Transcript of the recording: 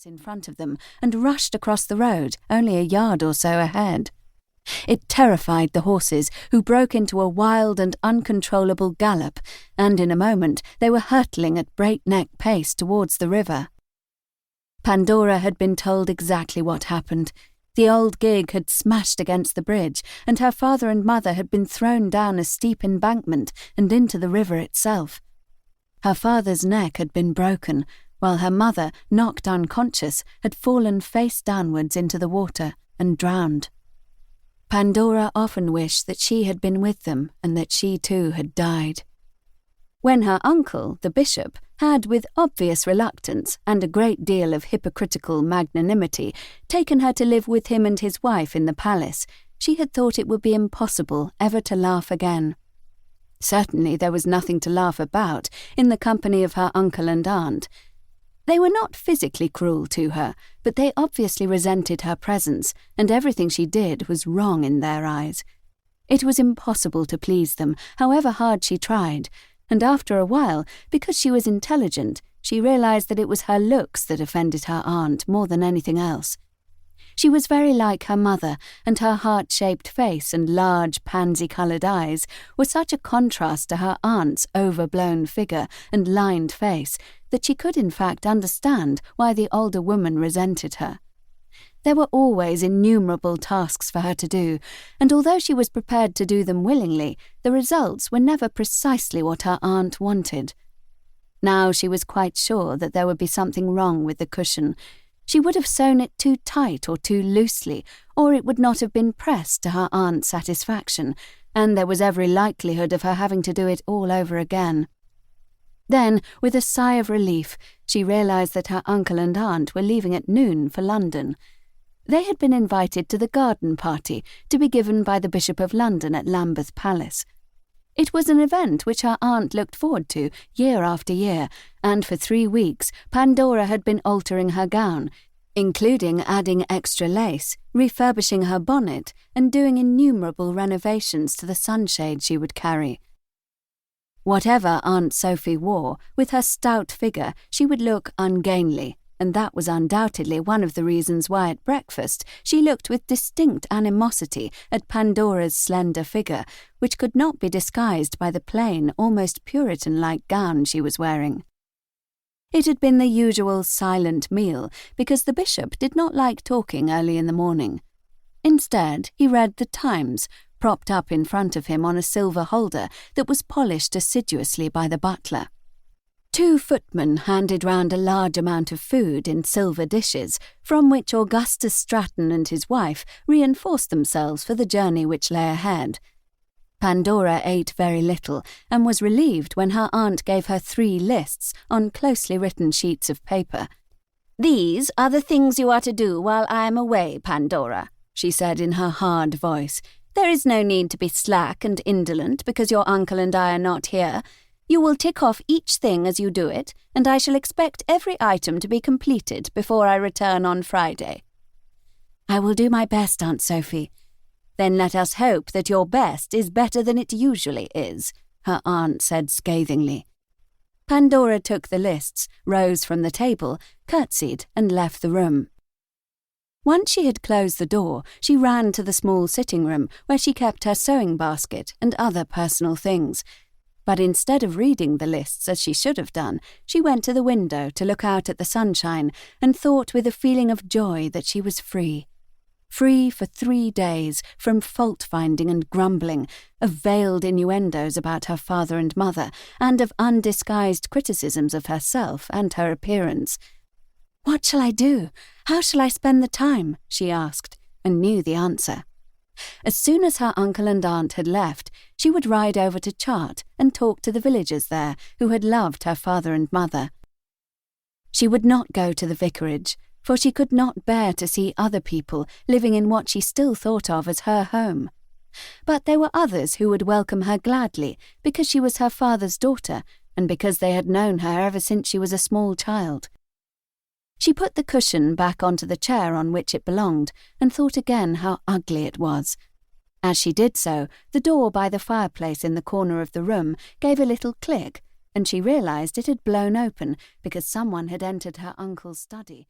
distance in front of them and rushed across the road, only a yard or so ahead. It terrified the horses, who broke into a wild and uncontrollable gallop, and in a moment they were hurtling at breakneck pace towards the river. Pandora had been told exactly what happened. The old gig had smashed against the bridge, and her father and mother had been thrown down a steep embankment and into the river itself. Her father's neck had been broken, while her mother, knocked unconscious, had fallen face downwards into the water and drowned. Pandora often wished that she had been with them and that she too had died. When her uncle, the bishop, had with obvious reluctance and a great deal of hypocritical magnanimity taken her to live with him and his wife in the palace, she had thought it would be impossible ever to laugh again. Certainly there was nothing to laugh about in the company of her uncle and aunt. They were not physically cruel to her, but they obviously resented her presence, and everything she did was wrong in their eyes. It was impossible to please them, however hard she tried, and after a while, because she was intelligent, she realized that it was her looks that offended her aunt more than anything else. She was very like her mother, and her heart-shaped face and large pansy-coloured eyes were such a contrast to her aunt's overblown figure and lined face that she could in fact understand why the older woman resented her. There were always innumerable tasks for her to do, and although she was prepared to do them willingly, the results were never precisely what her aunt wanted. Now she was quite sure that there would be something wrong with the cushion. She would have sewn it too tight or too loosely, or it would not have been pressed to her aunt's satisfaction, and there was every likelihood of her having to do it all over again. Then, with a sigh of relief, she realized that her uncle and aunt were leaving at noon for London. They had been invited to the garden party to be given by the Bishop of London at Lambeth Palace. It was an event which her aunt looked forward to year after year, and for 3 weeks Pandora had been altering her gown, including adding extra lace, refurbishing her bonnet, and doing innumerable renovations to the sunshade she would carry. Whatever Aunt Sophie wore, with her stout figure she would look ungainly, and that was undoubtedly one of the reasons why at breakfast she looked with distinct animosity at Pandora's slender figure, which could not be disguised by the plain, almost Puritan-like gown she was wearing. It had been the usual silent meal, because the bishop did not like talking early in the morning. Instead, he read the Times, propped up in front of him on a silver holder that was polished assiduously by the butler. 2 footmen handed round a large amount of food in silver dishes, from which Augustus Stratton and his wife reinforced themselves for the journey which lay ahead. Pandora ate very little, and was relieved when her aunt gave her 3 lists on closely written sheets of paper. "These are the things you are to do while I am away, Pandora," she said in her hard voice. "There is no need to be slack and indolent because your uncle and I are not here. You will tick off each thing as you do it, and I shall expect every item to be completed before I return on Friday." "I will do my best, Aunt Sophie." "Then let us hope that your best is better than it usually is," her aunt said scathingly. Pandora took the lists, rose from the table, curtsied, and left the room. Once she had closed the door, she ran to the small sitting room where she kept her sewing basket and other personal things. But instead of reading the lists as she should have done, she went to the window to look out at the sunshine and thought with a feeling of joy that she was free. Free for 3 days from fault-finding and grumbling, of veiled innuendos about her father and mother, and of undisguised criticisms of herself and her appearance. "What shall I do? How shall I spend the time?" she asked, and knew the answer. As soon as her uncle and aunt had left, she would ride over to Chart and talk to the villagers there who had loved her father and mother. She would not go to the vicarage, for she could not bear to see other people living in what she still thought of as her home. But there were others who would welcome her gladly because she was her father's daughter and because they had known her ever since she was a small child. She put the cushion back onto the chair on which it belonged and thought again how ugly it was. As she did so, the door by the fireplace in the corner of the room gave a little click, and she realized it had blown open because someone had entered her uncle's study.